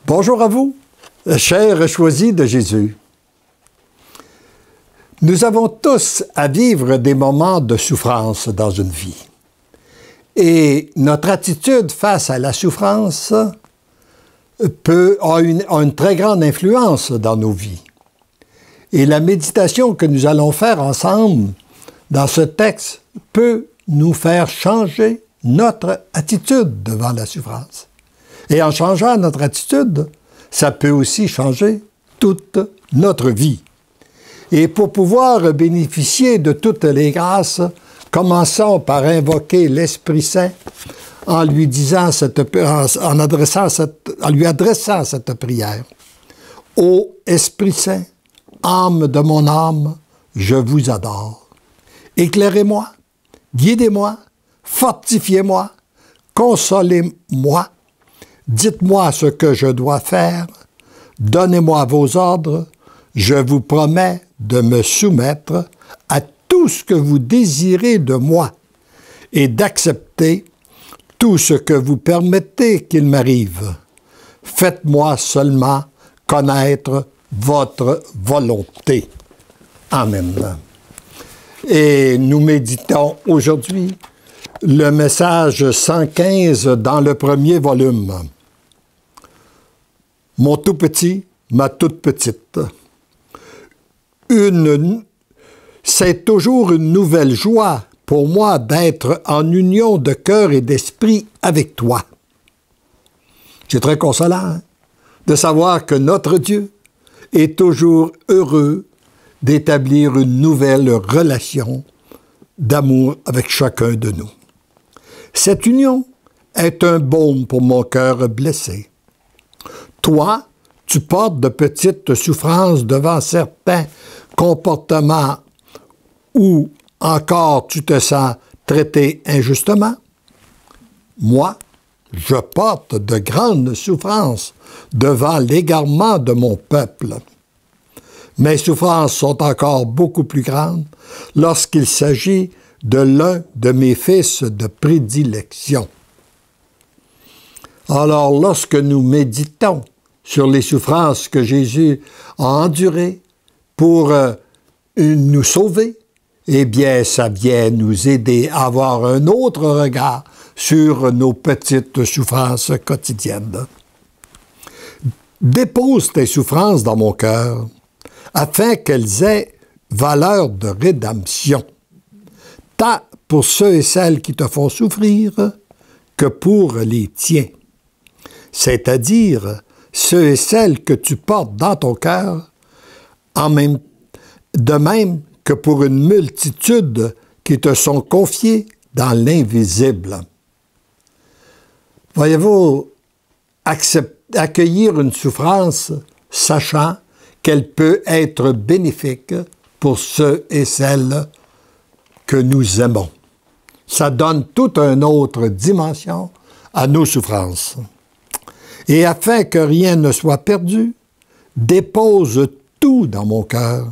Bonjour à vous, chers choisis de Jésus. Nous avons tous à vivre des moments de souffrance dans une vie. Et notre attitude face à la souffrance a une très grande influence dans nos vies. Et la méditation que nous allons faire ensemble dans ce texte peut nous faire changer notre attitude devant la souffrance. Et en changeant notre attitude, ça peut aussi changer toute notre vie. Et pour pouvoir bénéficier de toutes les grâces, commençons par invoquer l'Esprit Saint en lui adressant cette prière. Ô Esprit Saint, âme de mon âme, je vous adore. Éclairez-moi, guidez-moi, fortifiez-moi, consolez-moi. Dites-moi ce que je dois faire, donnez-moi vos ordres, je vous promets de me soumettre à tout ce que vous désirez de moi et d'accepter tout ce que vous permettez qu'il m'arrive. Faites-moi seulement connaître votre volonté. Amen. Et nous méditons aujourd'hui le message 115 dans le premier volume. Mon tout petit, ma toute petite. C'est toujours une nouvelle joie pour moi d'être en union de cœur et d'esprit avec toi. C'est très consolant hein, de savoir que notre Dieu est toujours heureux d'établir une nouvelle relation d'amour avec chacun de nous. Cette union est un baume pour mon cœur blessé. Toi, tu portes de petites souffrances devant certains comportements ou encore tu te sens traité injustement. Moi, je porte de grandes souffrances devant l'égarement de mon peuple. Mes souffrances sont encore beaucoup plus grandes lorsqu'il s'agit de l'un de mes fils de prédilection. Alors, lorsque nous méditons sur les souffrances que Jésus a endurées pour nous sauver, eh bien, ça vient nous aider à avoir un autre regard sur nos petites souffrances quotidiennes. Dépose tes souffrances dans mon cœur, afin qu'elles aient valeur de rédemption, tant pour ceux et celles qui te font souffrir que pour les tiens, c'est-à-dire ceux et celles que tu portes dans ton cœur, de même que pour une multitude qui te sont confiés dans l'invisible. Voyez-vous, accueillir une souffrance, sachant qu'elle peut être bénéfique pour ceux et celles que nous aimons. Ça donne toute une autre dimension à nos souffrances. Et afin que rien ne soit perdu, dépose tout dans mon cœur,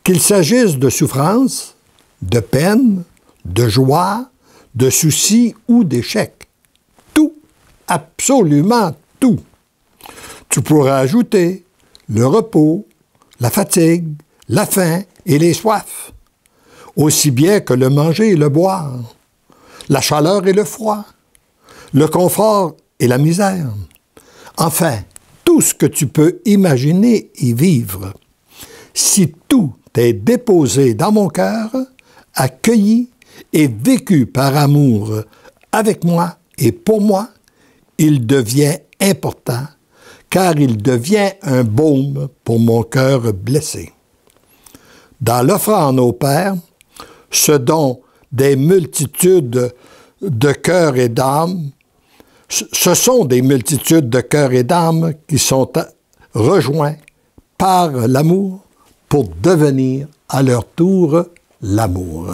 qu'il s'agisse de souffrance, de peine, de joie, de soucis ou d'échecs. Tout, absolument tout. Tu pourras ajouter le repos, la fatigue, la faim et les soifs, aussi bien que le manger et le boire, la chaleur et le froid, le confort et la misère. Enfin, tout ce que tu peux imaginer et vivre. Si tout est déposé dans mon cœur, accueilli et vécu par amour avec moi et pour moi, il devient important, car il devient un baume pour mon cœur blessé. Dans l'offrande au Père, ce dont des multitudes de cœurs et d'âmes, ce sont des multitudes de cœurs et d'âmes qui sont rejoints par l'amour pour devenir à leur tour l'amour.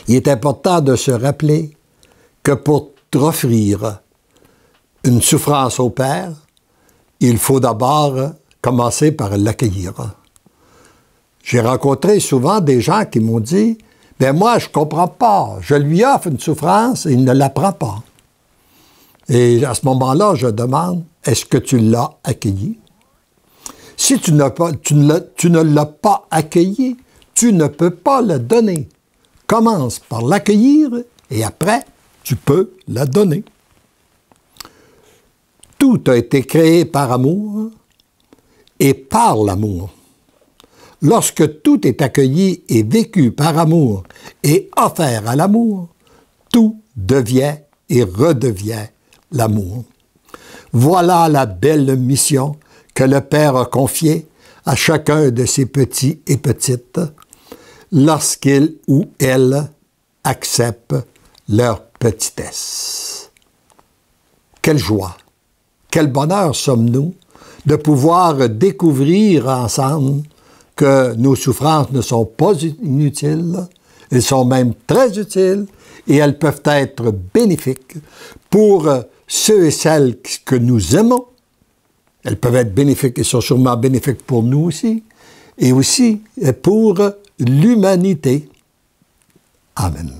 Il est important de se rappeler que pour offrir une souffrance au Père, il faut d'abord commencer par l'accueillir. J'ai rencontré souvent des gens qui m'ont dit « Bien, moi, je ne comprends pas. Je lui offre une souffrance et il ne la prend pas. » Et à ce moment-là, je demande, est-ce que tu l'as accueilli? Si tu ne l'as pas accueilli, tu ne peux pas le donner. Commence par l'accueillir et après, tu peux la donner. Tout a été créé par amour et par l'amour. Lorsque tout est accueilli et vécu par amour et offert à l'amour, tout devient et redevient l'amour. Voilà la belle mission que le Père a confiée à chacun de ses petits et petites lorsqu'ils ou elles acceptent leur petitesse. Quelle joie, quel bonheur sommes-nous de pouvoir découvrir ensemble que nos souffrances ne sont pas inutiles, elles sont même très utiles et elles peuvent être bénéfiques pour ceux et celles que nous aimons. Elles peuvent être bénéfiques et sont sûrement bénéfiques pour nous aussi, et aussi pour l'humanité. Amen.